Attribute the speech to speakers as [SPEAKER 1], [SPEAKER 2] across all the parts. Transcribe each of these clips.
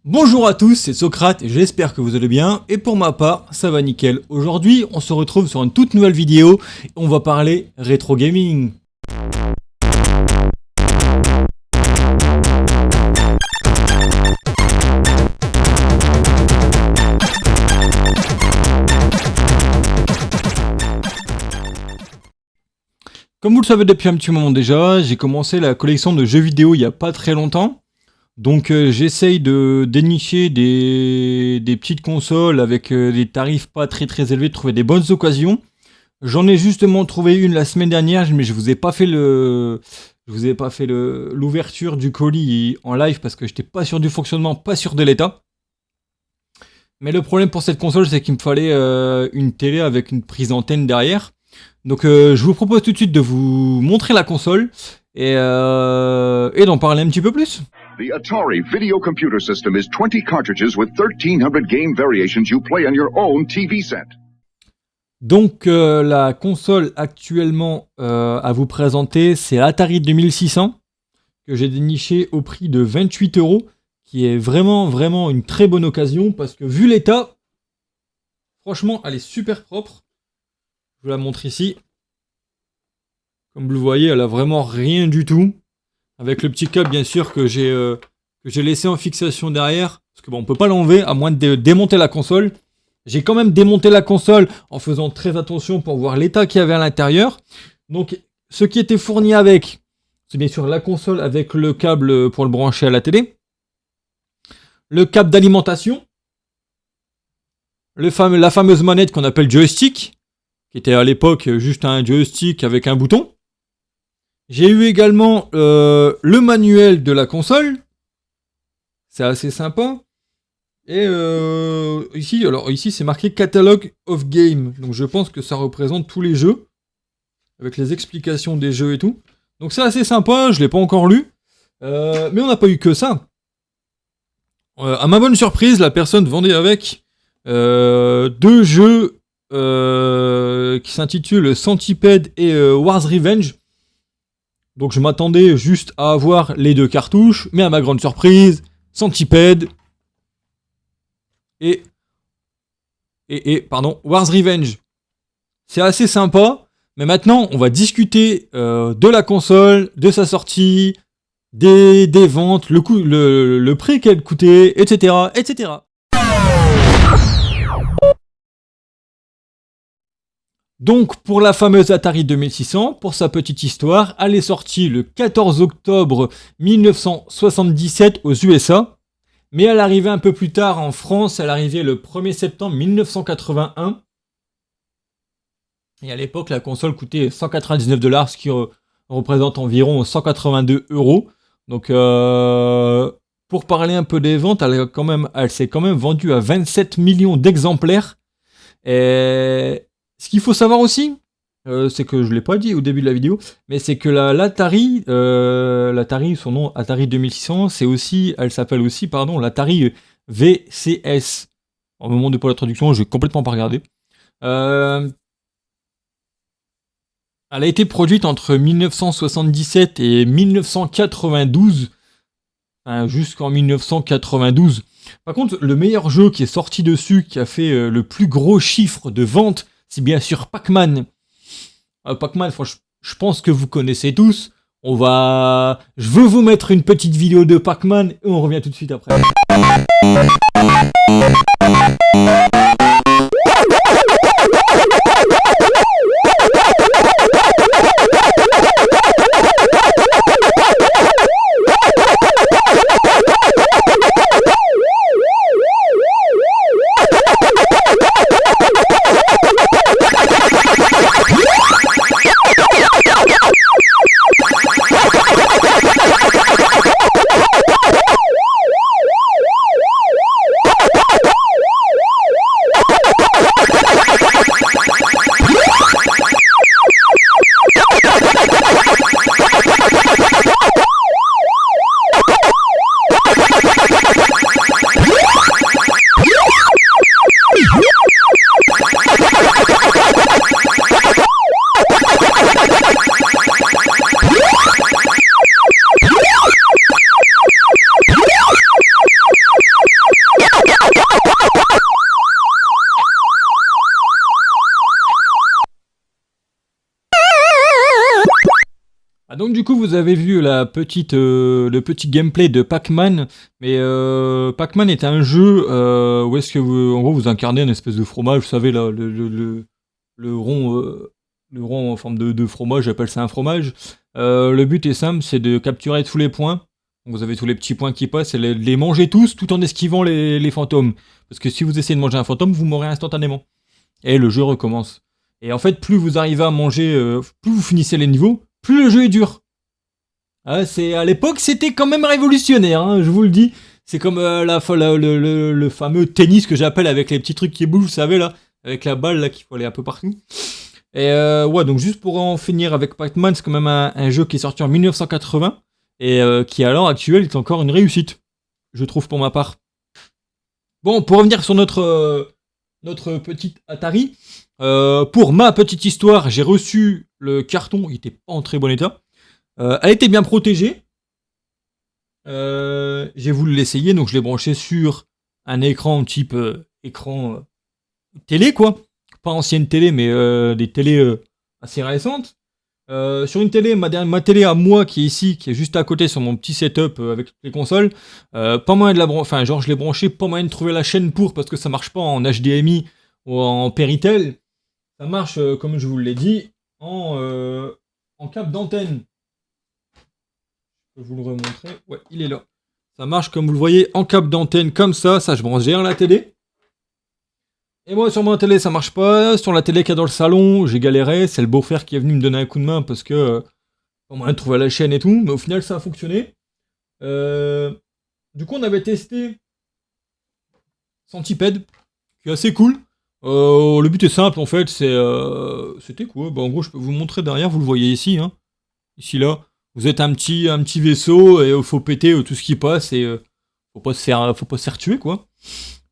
[SPEAKER 1] Bonjour à tous, c'est Socrate et j'espère que vous allez bien, et pour ma part, ça va nickel. Aujourd'hui, on se retrouve sur une toute nouvelle vidéo, et on va parler rétro gaming. Comme vous le savez depuis un petit moment déjà, j'ai commencé la collection de jeux vidéo il n'y a pas très longtemps. Donc j'essaye de dénicher des petites consoles avec des tarifs pas très élevés, de trouver des bonnes occasions. J'en ai justement trouvé une la semaine dernière, mais je vous ai pas fait l'ouverture du colis en live parce que j'étais pas sûr du fonctionnement, pas sûr de l'état. Mais le problème pour cette console, c'est qu'il me fallait une télé avec une prise antenne derrière. Donc je vous propose tout de suite de vous montrer la console et d'en parler un petit peu plus.
[SPEAKER 2] The Atari Video Computer System is 20 cartridges with 1300 game variations you play on your own TV set.
[SPEAKER 1] Donc la console actuellement à vous présenter, c'est l'Atari 2600 que j'ai déniché au prix de 28 €, qui est vraiment une très bonne occasion parce que vu l'état, franchement, elle est super propre. Je vous la montre ici. Comme vous le voyez, elle a vraiment rien du tout. Avec le petit câble, bien sûr, que j'ai laissé en fixation derrière. Parce que bon, on peut pas l'enlever, à moins de démonter la console. J'ai quand même démonté la console en faisant très attention pour voir l'état qu'il y avait à l'intérieur. Donc, ce qui était fourni avec, c'est bien sûr la console avec le câble pour le brancher à la télé. Le câble d'alimentation. La fameuse manette qu'on appelle joystick, qui était à l'époque juste un joystick avec un bouton. J'ai eu également le manuel de la console. C'est assez sympa. Et ici c'est marqué Catalogue of Game. Donc je pense que ça représente tous les jeux. Avec les explications des jeux et tout. Donc c'est assez sympa, je ne l'ai pas encore lu. Mais on n'a pas eu que ça. À ma bonne surprise, la personne vendait avec deux jeux qui s'intitulent Centipede et War's Revenge. Donc je m'attendais juste à avoir les deux cartouches, mais à ma grande surprise, Centipede et War's Revenge. C'est assez sympa, mais maintenant on va discuter de la console, de sa sortie, des ventes, le prix qu'elle coûtait, etc. Donc pour la fameuse Atari 2600, pour sa petite histoire, elle est sortie le 14 octobre 1977 aux USA, mais elle arrivait un peu plus tard en France, elle arrivait le 1er septembre 1981. Et à l'époque, la console coûtait 199 $, ce qui représente environ 182 €. Donc pour parler un peu des ventes, elle s'est quand même vendue à 27 millions d'exemplaires. Et ce qu'il faut savoir aussi, c'est que je ne l'ai pas dit au début de la vidéo, mais c'est que l'Atari, son nom Atari 2600, elle s'appelle aussi l'Atari VCS. Au moment de pour la traduction, je vais complètement pas regarder. Elle a été produite entre 1977 et 1992, jusqu'en 1992. Par contre, le meilleur jeu qui est sorti dessus, qui a fait le plus gros chiffre de vente, c'est bien sûr Pac-Man. Pac-Man, je pense que vous connaissez tous. Je veux vous mettre une petite vidéo de Pac-Man et on revient tout de suite après. Donc du coup, vous avez vu le petit gameplay de Pac-Man, mais Pac-Man est un jeu où est-ce que en gros, vous incarnez une espèce de fromage, vous savez là, le rond en forme de fromage, j'appelle ça un fromage. Le but est simple, c'est de capturer tous les points. Donc, vous avez tous les petits points qui passent et les manger tous tout en esquivant les fantômes. Parce que si vous essayez de manger un fantôme, vous mourrez instantanément. Et le jeu recommence. Et en fait, plus vous arrivez à manger, plus vous finissez les niveaux, plus le jeu est dur. Ah, à l'époque, c'était quand même révolutionnaire, hein, je vous le dis. C'est comme le fameux tennis que j'appelle avec les petits trucs qui bougent, vous savez là, avec la balle là qu'il faut aller un peu partout. Et ouais, donc juste pour en finir avec Pac-Man, c'est quand même un jeu qui est sorti en 1980 et qui à l'heure actuelle est encore une réussite, je trouve pour ma part. Bon, pour revenir sur notre petite Atari, pour ma petite histoire, j'ai reçu le carton, il était pas en très bon état. Elle était bien protégée. J'ai voulu l'essayer, donc je l'ai branché sur un écran type écran télé, quoi. Pas ancienne télé, mais des télés assez récentes. Sur une télé, ma télé à moi qui est ici, qui est juste à côté sur mon petit setup avec toutes les consoles, pas moyen de la brancher, enfin genre je l'ai branché, pas moyen de trouver la chaîne parce que ça marche pas en HDMI ou en Péritel. Ça marche, comme je vous l'ai dit, en câble d'antenne. Je vais vous le remontrer. Ouais, il est là. Ça marche comme vous le voyez en câble d'antenne comme ça je branche derrière la télé. Et moi sur ma télé ça marche pas, sur la télé qu'il y a dans le salon, j'ai galéré, c'est le beau-frère qui est venu me donner un coup de main parce que pas moyen de trouver la chaîne et tout, mais au final ça a fonctionné. Du coup on avait testé Centipede, qui est assez cool. Le but est simple en fait, c'était quoi bah, en gros je peux vous montrer derrière, vous le voyez ici, hein. Ici là. Vous êtes un petit vaisseau et il faut péter tout ce qui passe et faut pas se faire tuer quoi.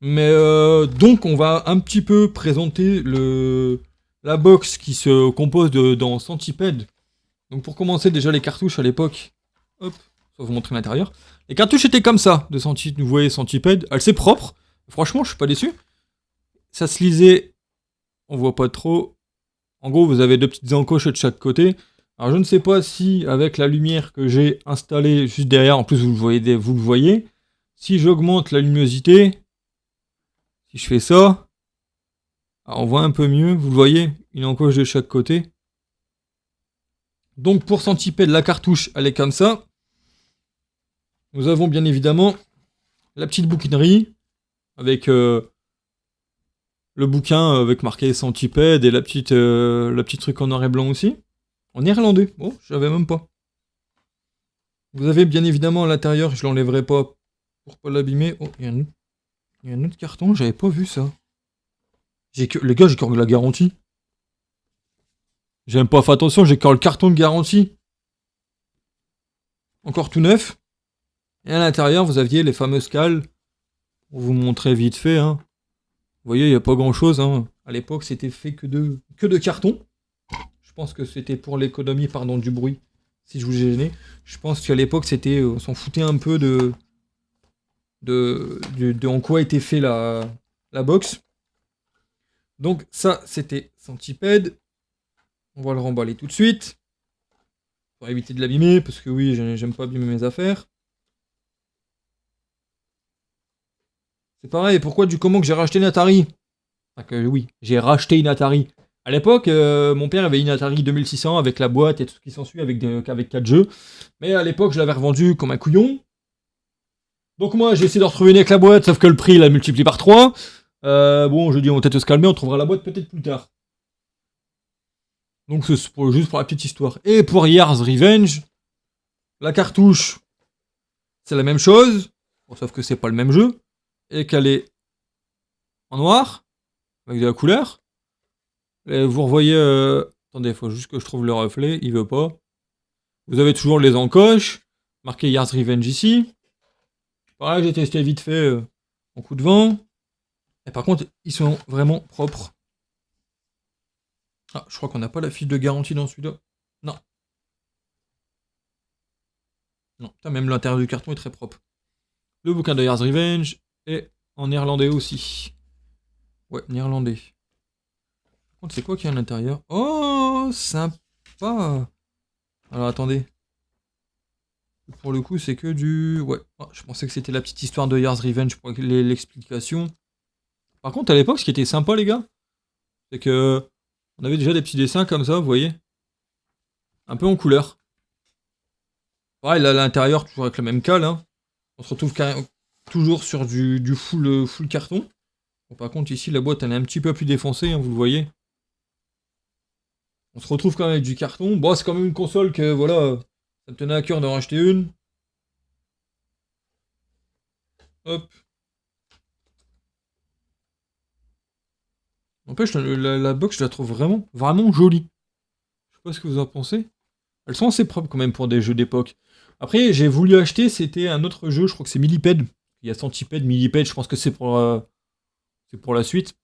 [SPEAKER 1] Mais donc on va un petit peu présenter la box qui se compose dans Centipede. Donc pour commencer déjà les cartouches à l'époque. Hop, ça va vous montrer l'intérieur. Les cartouches étaient comme ça de vous voyez Centipede. C'est propre. Franchement je suis pas déçu. Ça se lisait. On voit pas trop. En gros vous avez deux petites encoches de chaque côté. Alors je ne sais pas si avec la lumière que j'ai installée juste derrière, en plus vous le voyez, si j'augmente la luminosité, si je fais ça, on voit un peu mieux, vous le voyez, une encoche de chaque côté. Donc pour Centipede, la cartouche elle est comme ça. Nous avons bien évidemment la petite bouquinerie avec le bouquin avec marqué Centipede et la petite truc en noir et blanc aussi. En néerlandais. Oh, je savais même pas. Vous avez bien évidemment à l'intérieur, je l'enlèverai pas pour pas l'abîmer. Oh, il y a un autre carton, j'avais pas vu ça. Les gars, j'ai encore la garantie. J'ai même pas fait attention, j'ai encore le carton de garantie. Encore tout neuf. Et à l'intérieur, vous aviez les fameuses cales. Pour vous montrer vite fait, hein. Vous voyez, il n'y a pas grand chose, hein. À l'époque, c'était fait que de carton. Je pense que c'était pour l'économie, pardon, du bruit. Si je vous ai gêné. Je pense qu'à l'époque, c'était. On s'en foutait un peu de en quoi était fait la box. Donc, ça, c'était Centipede. On va le remballer tout de suite. Pour éviter de l'abîmer, parce que oui, j'aime pas abîmer mes affaires. C'est pareil, pourquoi du comment que j'ai racheté une Atari? Enfin que oui, j'ai racheté une Atari. À l'époque, mon père avait une Atari 2600 avec la boîte et tout ce qui s'ensuit avec 4 jeux. Mais à l'époque, je l'avais revendu comme un couillon. Donc moi, j'ai essayé de retrouver une avec la boîte, sauf que le prix, il a multiplié par 3. Bon, je dis, on va peut-être se calmer, on trouvera la boîte peut-être plus tard. Donc c'est juste pour la petite histoire. Et pour Yars Revenge, la cartouche, c'est la même chose, bon, sauf que c'est pas le même jeu, et qu'elle est en noir, avec de la couleur. Et vous revoyez... Attendez, il faut juste que je trouve le reflet, il veut pas. Vous avez toujours les encoches, marqué Yars Revenge ici. Pareil, j'ai testé vite fait en coup de vent. Et par contre, ils sont vraiment propres. Ah, je crois qu'on n'a pas la fiche de garantie dans celui-là. Non. Non, putain, même l'intérieur du carton est très propre. Le bouquin de Yars Revenge est en néerlandais aussi. Ouais, néerlandais. Par contre, c'est quoi qu'il y a à l'intérieur? Oh, sympa. Alors, attendez. pour le coup, c'est que du... Ouais, ah, je pensais que c'était la petite histoire de Yars Revenge pour l'explication. Par contre, à l'époque, ce qui était sympa, les gars, c'est que on avait déjà des petits dessins comme ça, vous voyez, un peu en couleur. Pareil, là, à l'intérieur, toujours avec la même cale, hein. On se retrouve toujours sur du full carton. Bon, par contre, ici, la boîte, elle est un petit peu plus défoncée, hein, vous le voyez. On se retrouve quand même avec du carton. Bon, c'est quand même une console que, voilà, ça me tenait à cœur d'en racheter une. Hop. N'empêche, la box, je la trouve vraiment jolie. Je sais pas ce que vous en pensez. Elles sont assez propres quand même pour des jeux d'époque. Après, j'ai voulu acheter, c'était un autre jeu, je crois que c'est Millipede. Il y a Centipede, Millipede, je pense que c'est pour la suite.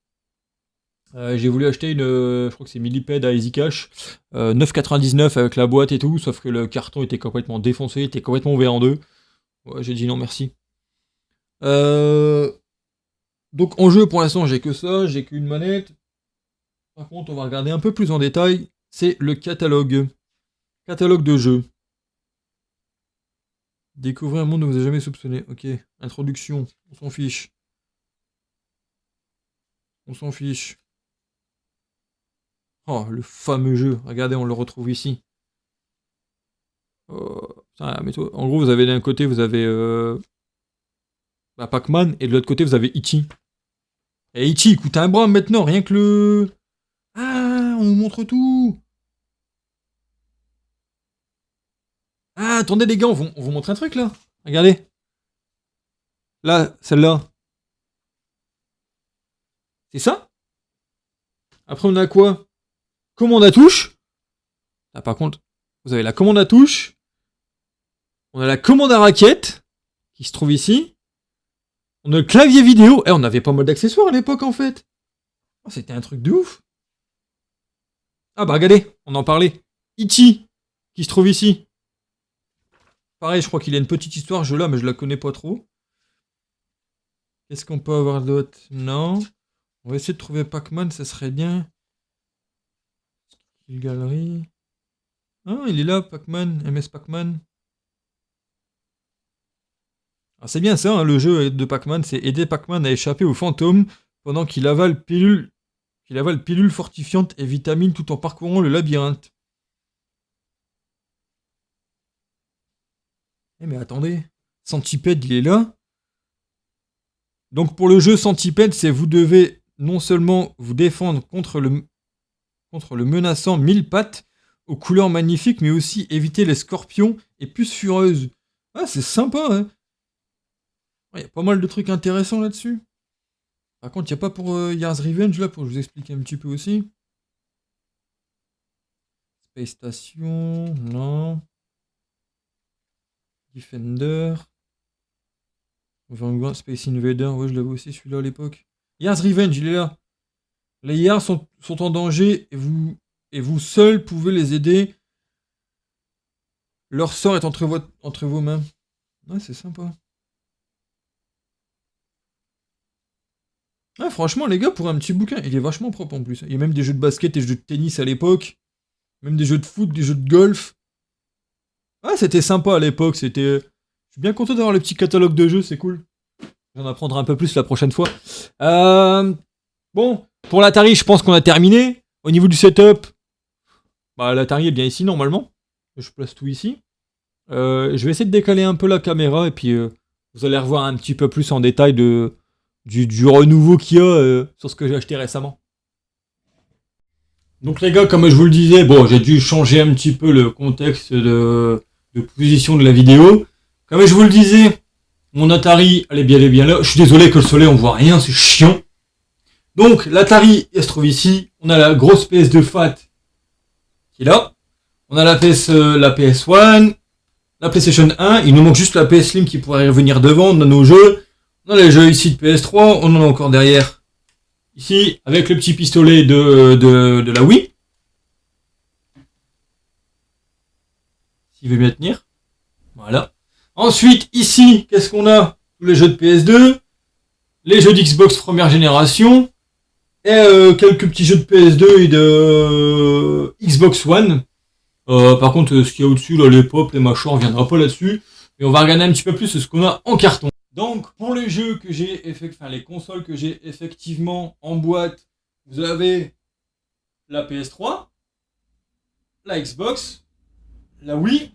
[SPEAKER 1] J'ai voulu acheter je crois que c'est Millipede à Easy Cash, 9,99 avec la boîte et tout, sauf que le carton était complètement défoncé, était complètement ouvert en deux. Ouais, j'ai dit non merci. Donc en jeu pour l'instant j'ai que ça, j'ai qu'une manette. Par contre on va regarder un peu plus en détail, c'est le catalogue. Catalogue de jeux. Découvrez un monde dont vous n'avez jamais soupçonné. Ok, introduction, on s'en fiche. On s'en fiche. Oh, le fameux jeu. Regardez, on le retrouve ici. En gros, vous avez d'un côté, vous avez Pac-Man, et de l'autre côté, vous avez Ichi. Et Ichi, il coûte un bras maintenant, rien que le... Ah, on nous montre tout. Ah, attendez les gars, on vous montre un truc là. Regardez. Là, celle-là. C'est ça. Après, on a quoi? Commande à touche. Ah, par contre, vous avez la commande à touche. On a la commande à raquette, qui se trouve ici. On a le clavier vidéo. On avait pas mal d'accessoires à l'époque, en fait. Oh, c'était un truc de ouf. Ah bah regardez, on en parlait. Ichi, qui se trouve ici. Pareil, je crois qu'il a une petite histoire, je l'ai, mais je la connais pas trop. Qu'est-ce qu'on peut avoir d'autre? Non. On va essayer de trouver Pac-Man, ça serait bien. Galerie. Ah, il est là, Pac-Man, MS Pac-Man. Ah, c'est bien ça, hein, le jeu de Pac-Man, c'est aider Pac-Man à échapper aux fantômes pendant qu'il avale pilules fortifiantes et vitamines tout en parcourant le labyrinthe. Eh mais attendez, Centipede il est là. Donc pour le jeu Centipede, c'est vous devez non seulement vous défendre contre le menaçant 1000 pattes aux couleurs magnifiques, mais aussi éviter les scorpions et puces fureuses. Ah, c'est sympa, hein. Il y a pas mal de trucs intéressants là-dessus. Par contre, il n'y a pas pour Yars Revenge là, pour vous expliquer un petit peu aussi. Space Station, non. Defender. Space Invader, ouais, je l'avais aussi celui-là à l'époque. Yars Revenge, il est là. Les Yars sont en danger et vous seuls pouvez les aider. Leur sort est entre vos mains. Ouais, c'est sympa. Ouais, franchement, les gars, pour un petit bouquin, il est vachement propre en plus. Il y a même des jeux de basket et des jeux de tennis à l'époque. Même des jeux de foot, des jeux de golf. Ah, c'était sympa à l'époque. Je suis bien content d'avoir le petit catalogue de jeux, c'est cool. J'en apprendrai un peu plus la prochaine fois. Bon, pour l'Atari, je pense qu'on a terminé. Au niveau du setup, l'Atari est bien ici normalement. Je place tout ici. Je vais essayer de décaler un peu la caméra et puis vous allez revoir un petit peu plus en détail du renouveau qu'il y a sur ce que j'ai acheté récemment. Donc les gars, comme je vous le disais, bon, j'ai dû changer un petit peu le contexte de position de la vidéo. Comme je vous le disais, mon Atari, elle est bien là. Je suis désolé que le soleil, on voit rien, c'est chiant. Donc l'Atari, elle se trouve ici. On a la grosse PS2 Fat qui est là. On a la PS1, la PlayStation 1. Il nous manque juste la PS Slim qui pourrait revenir devant. On a nos jeux. On a les jeux ici de PS3. On en a encore derrière. Ici, avec le petit pistolet de la Wii. S'il veut bien tenir. Voilà. Ensuite, ici, qu'est-ce qu'on a? Tous les jeux de PS2. Les jeux d'Xbox première génération. Et quelques petits jeux de PS2 et de Xbox One. Par contre, ce qu'il y a au-dessus, là, les pop, les machins, on reviendra pas là-dessus. Mais on va regarder un petit peu plus ce qu'on a en carton. Donc, pour les jeux que j'ai les consoles que j'ai effectivement en boîte, vous avez la PS3, la Xbox, la Wii.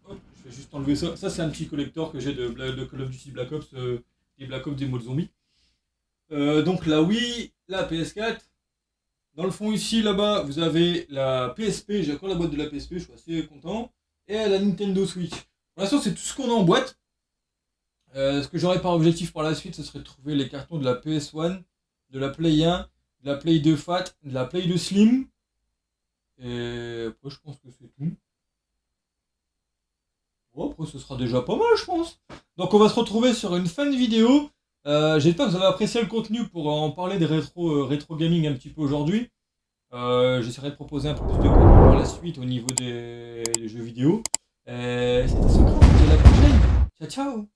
[SPEAKER 1] Hop, je vais juste enlever ça. Ça, c'est un petit collector que j'ai de Call of Duty Black Ops, des Black Ops des modes zombies. Donc, la Wii, la PS4. Dans le fond, ici, là-bas, vous avez la PSP. J'ai encore la boîte de la PSP, je suis assez content. Et la Nintendo Switch. Pour l'instant, c'est tout ce qu'on a en boîte. Ce que j'aurais par objectif par la suite, ce serait de trouver les cartons de la PS1, de la Play 1, de la Play 2 Fat, de la Play 2 Slim. Et après, je pense que c'est tout. Bon, après, ce sera déjà pas mal, je pense. Donc, on va se retrouver sur une fin de vidéo. J'espère que vous avez apprécié le contenu pour en parler des rétro gaming un petit peu aujourd'hui. J'essaierai de proposer un peu plus de contenu par la suite au niveau des jeux vidéo. C'était Socrate, à la prochaine. Ciao, ciao.